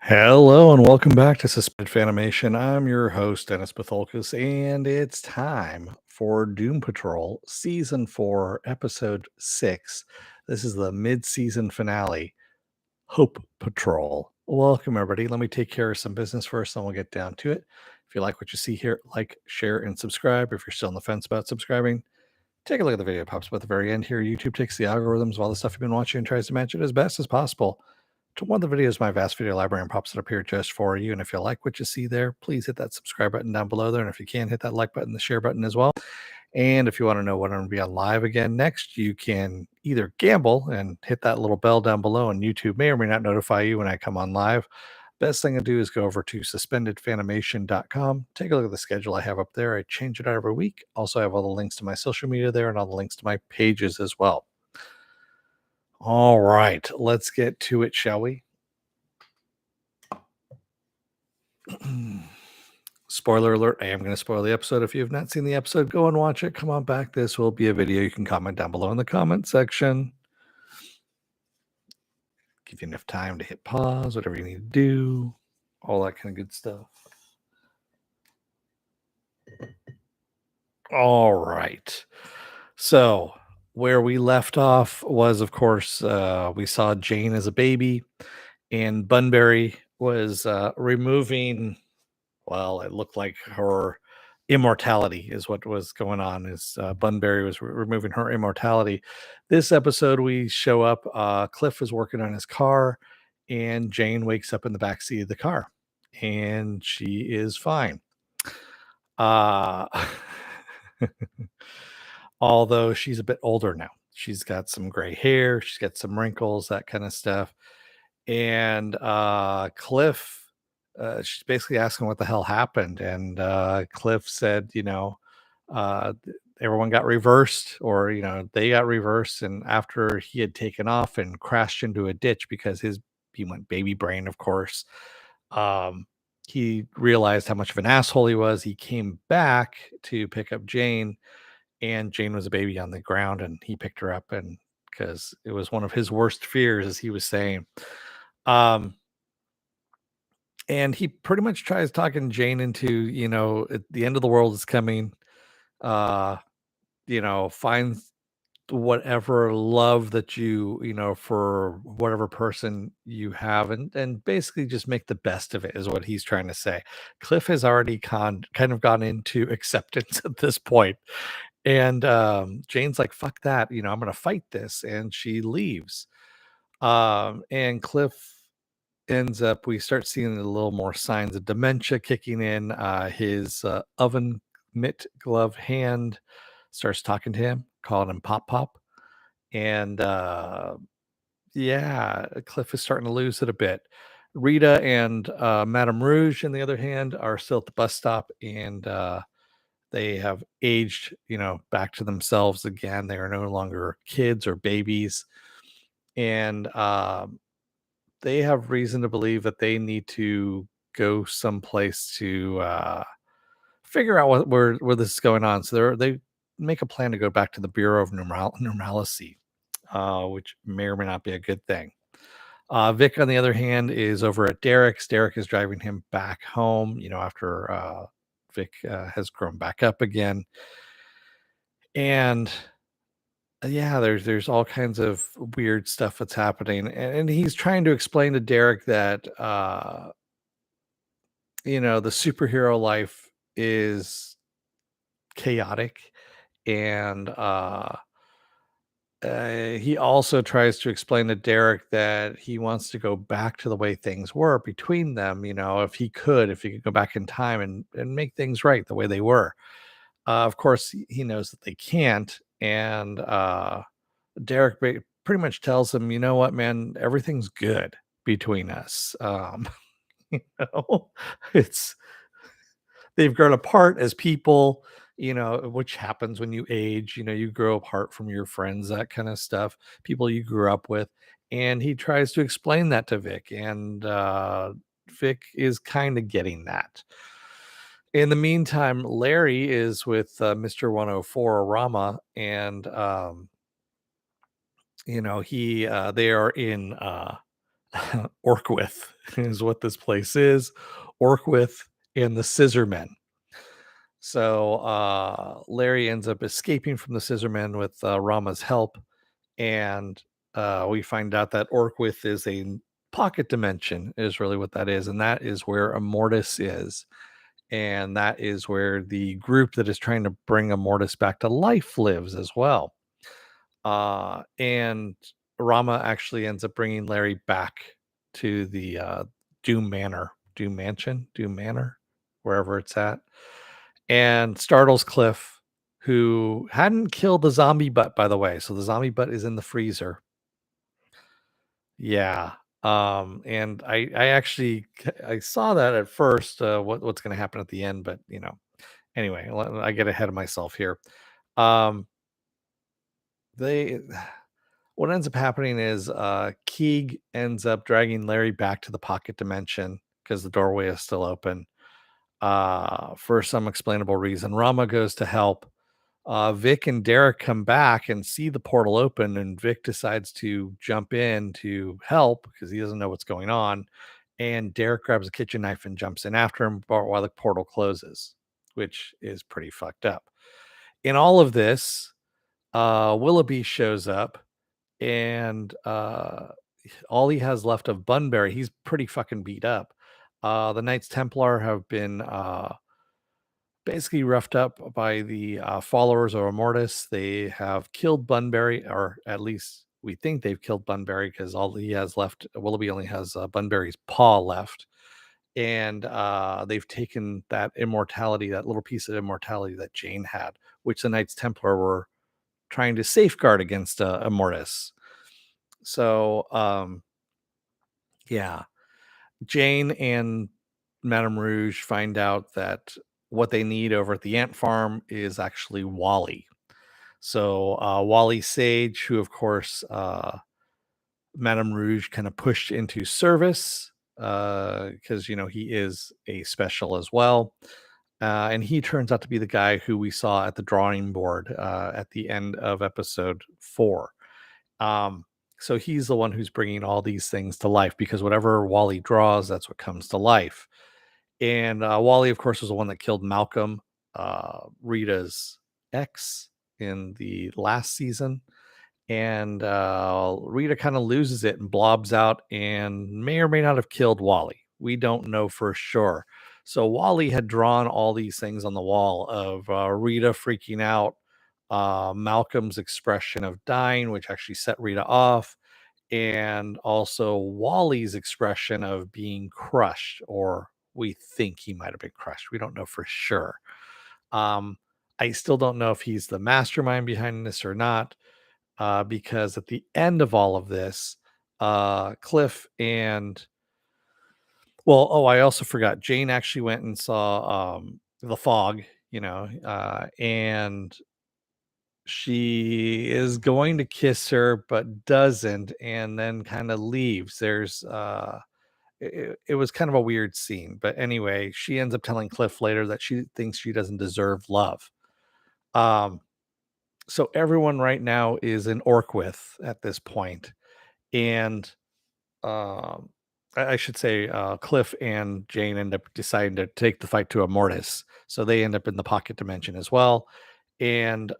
Hello and welcome back to Suspended Fanimation. I'm your host, Dennis Bithoulkas, and it's time for Doom Patrol Season 4, Episode 6. This is the mid-season finale, Hope Patrol. Welcome, everybody. Let me take care of some business first, and we'll get down to it. If you like what you see here, like, share, and subscribe. If you're still on the fence about subscribing, take a look at the video. It pops up at the very end here. YouTube takes the algorithms of all the stuff you've been watching and tries to match it as best as possible to one of the videos, my vast video library, and pops it up here just for you. And if you like what you see there, please hit that subscribe button down below there. And if you can, hit that like button, the share button as well. And if you want to know when I'm going to be on live again next, you can either gamble and hit that little bell down below, and YouTube may or may not notify you when I come on live. Best thing to do is go over to suspendedfanimation.com. Take a look at the schedule I have up there. I change it out every week. Also, I have all the links to my social media there and all the links to my pages as well. All right, let's get to it, shall we? Spoiler alert, I am going to spoil the episode. If you have not seen the episode, go and watch it. Come on back. This will be a video you can comment down below in the comment section. Give you enough time to hit pause, whatever you need to do, all that kind of good stuff. All right. So where we left off was, of course, we saw Jane as a baby, and Bunbury was removing, well, it looked like her immortality is what was going on. Is Bunbury was removing her immortality. This episode, we show up. Cliff is working on his car, and Jane wakes up in the backseat of the car, and she is fine. Uh, although she's a bit older now. She's got some gray hair, she's got some wrinkles, that kind of stuff. And Cliff, she's basically asking what the hell happened. And Cliff said, everyone got reversed, or, they got reversed. And after he had taken off and crashed into a ditch because he went baby brain, of course, um, he realized how much of an asshole he was. He came back to pick up Jane, and Jane was a baby on the ground, and he picked her up, and because it was one of his worst fears, as he was saying. Um, and he pretty much tries talking Jane into, the end of the world is coming. Uh, finds whatever love that for whatever person you have, and basically just make the best of it, is what he's trying to say. Cliff has already kind of gone into acceptance at this point. And Jane's like, fuck that, I'm gonna fight this, and she leaves. And Cliff ends up, we start seeing a little more signs of dementia kicking in. His oven mitt glove hand starts talking to him, calling him Pop Pop. And yeah, Cliff is starting to lose it a bit. Rita and Madame Rouge, on the other hand, are still at the bus stop, and they have aged, back to themselves again. They are no longer kids or babies. And they have reason to believe that they need to go someplace to figure out where this is going on. So they make a plan to go back to the Bureau of Normalcy, which may or may not be a good thing. Vic, on the other hand, is over at Derek's. Derek is driving him back home, after Vic has grown back up again. And yeah, there's all kinds of weird stuff that's happening. And he's trying to explain to Derek that the superhero life is chaotic. And he also tries to explain to Derek that he wants to go back to the way things were between them, if he could go back in time and make things right the way they were. Of course, he knows that they can't. And Derek pretty much tells him, you know what, man, everything's good between us. You know, it's they've grown apart as people, which happens when you age. You grow apart from your friends, that kind of stuff, people you grew up with. And he tries to explain that to Vic, and Vic is kind of getting that. In the meantime, Larry is with Mr. 104 Rama, and he they are in Orquith is what this place is. Orquith and the Scissormen. So Larry ends up escaping from the Scissormen with Rama's help, and we find out that Orquith is a pocket dimension, is really what that is, and that is where Immortus is, and that is where the group that is trying to bring Immortus back to life lives as well. And Rama actually ends up bringing Larry back to the Doom Manor, Doom Mansion, Doom Manor, wherever it's at, and startles Cliff, who hadn't killed the zombie butt, by the way. So the zombie butt is in the freezer. Yeah. And I actually I saw that at first, what's going to happen at the end, but anyway, I get ahead of myself here. Um, they what ends up happening is Keeg ends up dragging Larry back to the pocket dimension because the doorway is still open. For some explainable reason, Rama goes to help. Vic and Derek come back and see the portal open, and Vic decides to jump in to help because he doesn't know what's going on. And Derek grabs a kitchen knife and jumps in after him while the portal closes, which is pretty fucked up. In all of this, Willoughby shows up, and all he has left of Bunbury, he's pretty fucking beat up. The Knights Templar have been basically roughed up by the followers of Immortus. They have killed Bunbury, or at least we think they've killed Bunbury because all he has left, Willoughby only has Bunbury's paw left. And they've taken that immortality, that little piece of immortality that Jane had, which the Knights Templar were trying to safeguard against Immortus. So, yeah, Jane and Madame Rouge find out that what they need over at the ant farm is actually Wally. So Wally Sage, who of course Madame Rouge kind of pushed into service because he is a special as well. And he turns out to be the guy who we saw at the drawing board at the end of episode 4. Um, so he's the one who's bringing all these things to life because whatever Wally draws, that's what comes to life. And Wally, of course, was the one that killed Malcolm, Rita's ex, in the last season. And Rita kind of loses it and blobs out and may or may not have killed Wally. We don't know for sure. So Wally had drawn all these things on the wall of Rita freaking out, Malcolm's expression of dying, which actually set Rita off, and also Wally's expression of being crushed, or we think he might have been crushed. We don't know for sure. Um, I still don't know if he's the mastermind behind this or not, because at the end of all of this, Cliff and I also forgot. Jane actually went and saw the fog, and she is going to kiss her but doesn't, and then kind of leaves. There's it was kind of a weird scene, but anyway, she ends up telling Cliff later that she thinks she doesn't deserve love. um so everyone right now is in Orquith at this point, and um I should say Cliff and Jane end up deciding to take the fight to Immortus, so they end up in the pocket dimension as well. And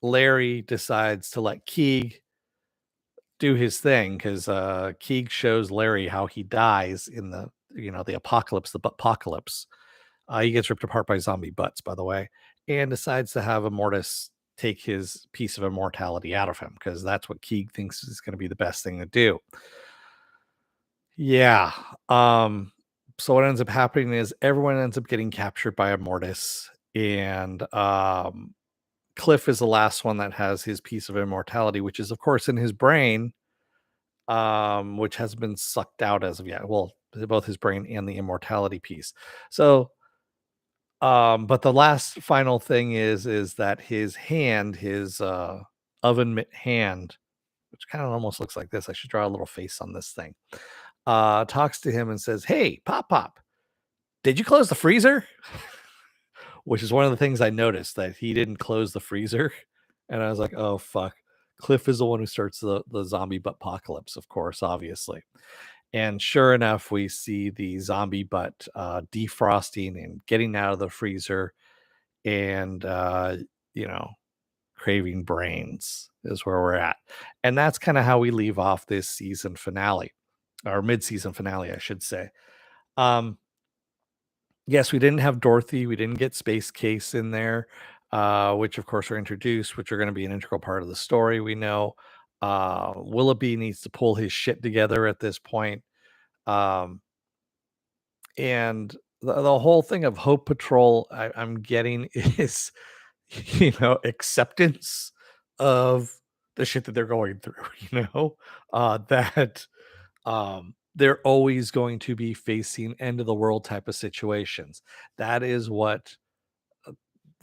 Larry decides to let Keeg do his thing because Keeg shows Larry how he dies in the apocalypse, the apocalypse. He gets ripped apart by zombie butts, by the way, and decides to have Immortus take his piece of immortality out of him because that's what Keeg thinks is going to be the best thing to do. Yeah. So what ends up happening is everyone ends up getting captured by Immortus, and Cliff is the last one that has his piece of immortality, which is of course in his brain, which has been sucked out as of yet. Well, both his brain and the immortality piece. So, but the last final thing is that his hand, his oven mitt hand, which kind of almost looks like this. I should draw a little face on this thing. Talks to him and says, "Hey, Pop, did you close the freezer?" Which is one of the things I noticed, that he didn't close the freezer, and I was like, "Oh fuck." Cliff is the one who starts the zombie apocalypse, of course, obviously. And sure enough, we see the zombie butt defrosting and getting out of the freezer and, you know, craving brains is where we're at. And that's kind of how we leave off this season finale, or mid-season finale, I should say. Um, yes, we didn't have Dorothy, we didn't get Space Case in there, which of course are introduced, which are going to be an integral part of the story. We know Willoughby needs to pull his shit together at this point. Um, and the whole thing of Hope Patrol, I'm getting is, acceptance of the shit that they're going through, that they're always going to be facing end of the world type of situations. That is what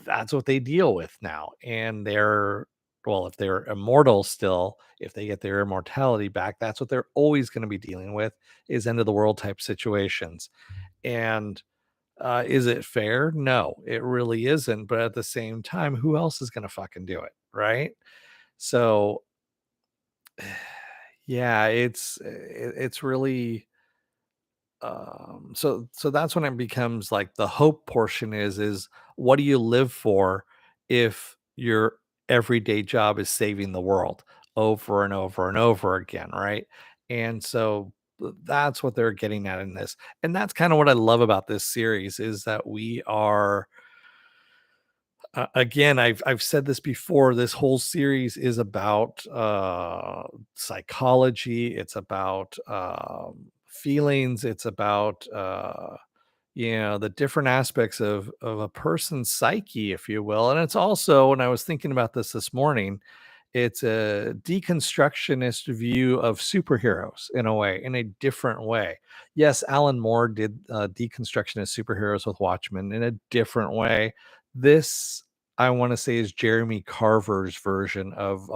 that's what they deal with now. And well, if they're immortal still, if they get their immortality back, that's what they're always going to be dealing with is end of the world type situations. And is it fair? No, it really isn't. But at the same time, who else is going to fucking do it? Right. So, yeah, it's really, so that's when it becomes like the hope portion is what do you live for if your everyday job is saving the world over and over and over again, right? And so that's what they're getting at in this. And that's kind of what I love about this series is that we are, again, I've said this before. This whole series is about psychology. It's about feelings. It's about the different aspects of a person's psyche, if you will. And it's also, when I was thinking about this morning, it's a deconstructionist view of superheroes in a way, in a different way. Yes, Alan Moore did deconstructionist superheroes with Watchmen in a different way. This, I want to say, is Jeremy Carver's version of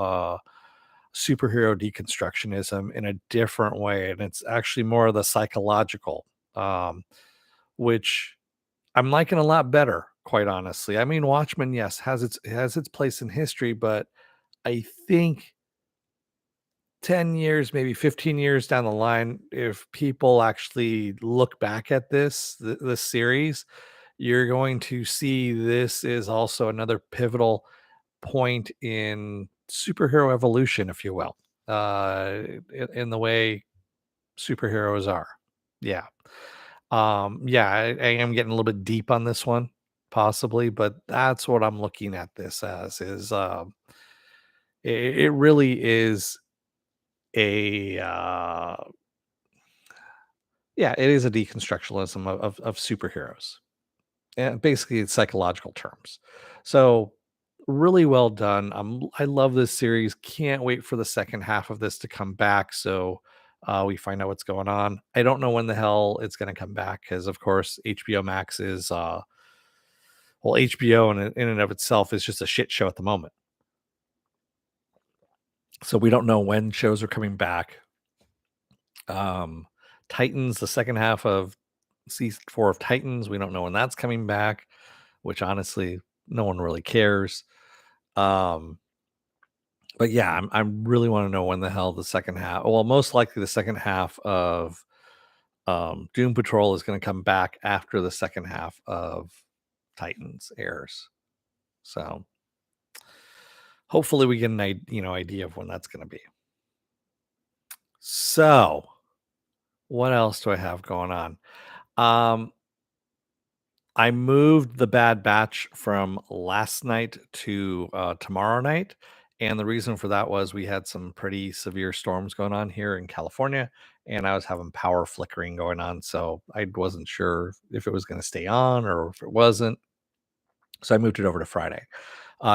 superhero deconstructionism in a different way. And it's actually more of the psychological, which I'm liking a lot better, quite honestly. I mean, Watchmen, yes, has its place in history, but I think 10 years, maybe 15 years down the line, if people actually look back at this series, you're going to see this is also another pivotal point in superhero evolution, if you will, in the way superheroes are. Yeah. Yeah, I am getting a little bit deep on this one, possibly, but that's what I'm looking at this as is it really is a yeah, it is a deconstructionism of superheroes. And basically it's psychological terms. So really well done. I love this series. Can't wait for the second half of this to come back. So we find out what's going on. I don't know when the hell it's going to come back because, of course, HBO Max is well, HBO in and of itself is just a shit show at the moment. So we don't know when shows are coming back. Titans, the second half of season 4 of Titans, we don't know when that's coming back, which honestly no one really cares. Um, but yeah, I'm really want to know when the hell the second half. Well, most likely the second half of Doom Patrol is going to come back after the second half of Titans airs. So hopefully we get an idea of when that's going to be. So what else do I have going on? Um, I moved the Bad Batch from last night to tomorrow night. And the reason for that was we had some pretty severe storms going on here in California, and I was having power flickering going on. So I wasn't sure if it was going to stay on or if it wasn't. So I moved it over to Friday.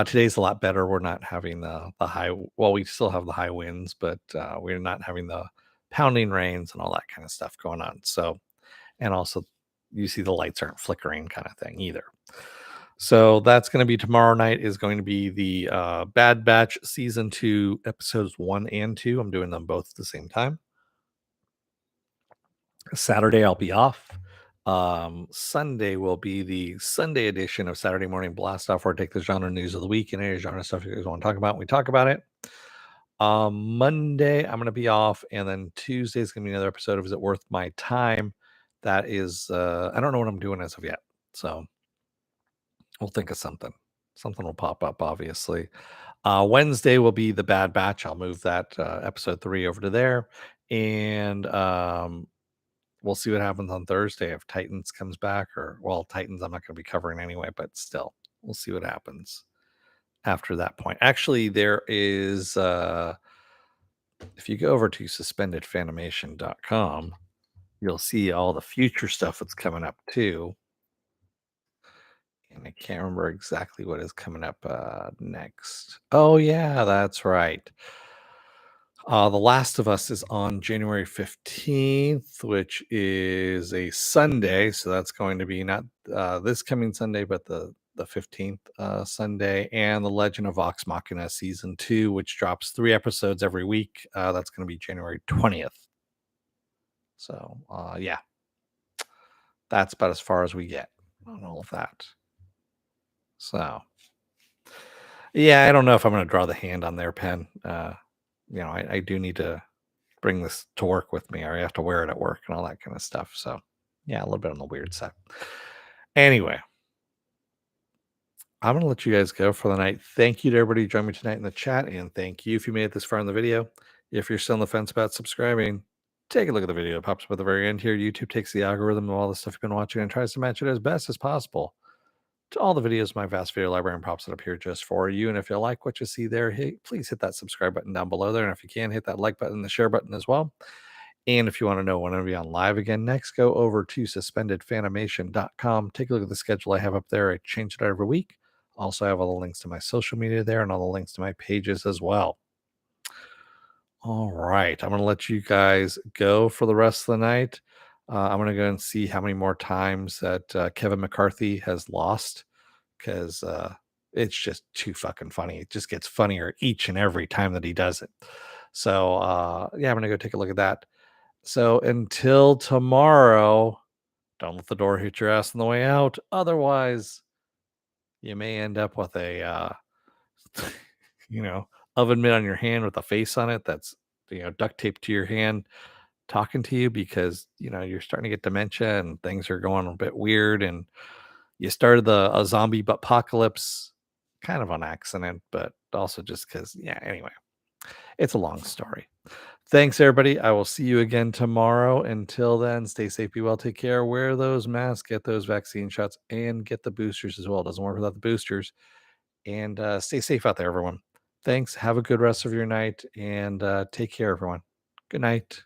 Today's a lot better. We're not having the high, well, we still have the high winds, but we're not having the pounding rains and all that kind of stuff going on. So, and also you see the lights aren't flickering kind of thing either. So that's going to be tomorrow night is going to be the Bad Batch season 2 episodes 1 and 2. I'm doing them both at the same time. Saturday I'll be off. Sunday will be the Sunday edition of Saturday Morning Blast Off, where I take the genre news of the week and any genre stuff you guys want to talk about. We talk about it. Monday, I'm gonna be off, and then Tuesday is gonna be another episode of Is It Worth My Time? That is, I don't know what I'm doing as of yet, so we'll think of something. Something will pop up, obviously. Wednesday will be The Bad Batch. I'll move that episode 3 over to there, and we'll see what happens on Thursday if Titans comes back, or well, Titans I'm not going to be covering anyway, but still, we'll see what happens after that point. Actually, there is if you go over to suspendedfanimation.com, you'll see all the future stuff that's coming up too. And I can't remember exactly what is coming up next. Oh yeah, that's right. The Last of Us is on January 15th, which is a Sunday. So that's going to be not this coming Sunday, but the 15th Sunday. And The Legend of Vox Machina season 2, which drops 3 episodes every week. That's going to be January 20th. So yeah, that's about as far as we get on all of that. So yeah, I don't know if I'm going to draw the hand on their pen. I do need to bring this to work with me, or I have to wear it at work and all that kind of stuff. So, yeah, a little bit on the weird side. Anyway, I'm going to let you guys go for the night. Thank you to everybody who joined me tonight in the chat. And thank you if you made it this far in the video. If you're still on the fence about subscribing, take a look at the video. It pops up at the very end here. YouTube takes the algorithm of all the stuff you've been watching and tries to match it as best as possible to all the videos, my vast video library, and pops it up here just for you. And if you like what you see there, hey, please hit that subscribe button down below there. And if you can, hit that like button and the share button as well. And if you want to know when I'll be on live again next, go over to suspendedfanimation.com. Take a look at the schedule I have up there. I change it out every week. Also, I have all the links to my social media there and all the links to my pages as well. All right. I'm going to let you guys go for the rest of the night. I'm going to go and see how many more times that Kevin McCarthy has lost, because it's just too fucking funny. It just gets funnier each and every time that he does it. So, yeah, I'm going to go take a look at that. So until tomorrow, don't let the door hit your ass on the way out. Otherwise, you may end up with a, oven mitt on your hand with a face on it that's, duct taped to your hand, talking to you because, you're starting to get dementia and things are going a bit weird. And you started a zombie apocalypse kind of on accident, but also just because, yeah, anyway, it's a long story. Thanks, everybody. I will see you again tomorrow. Until then, stay safe, be well, take care, wear those masks, get those vaccine shots, and get the boosters as well. It doesn't work without the boosters. And stay safe out there, everyone. Thanks. Have a good rest of your night, and take care, everyone. Good night.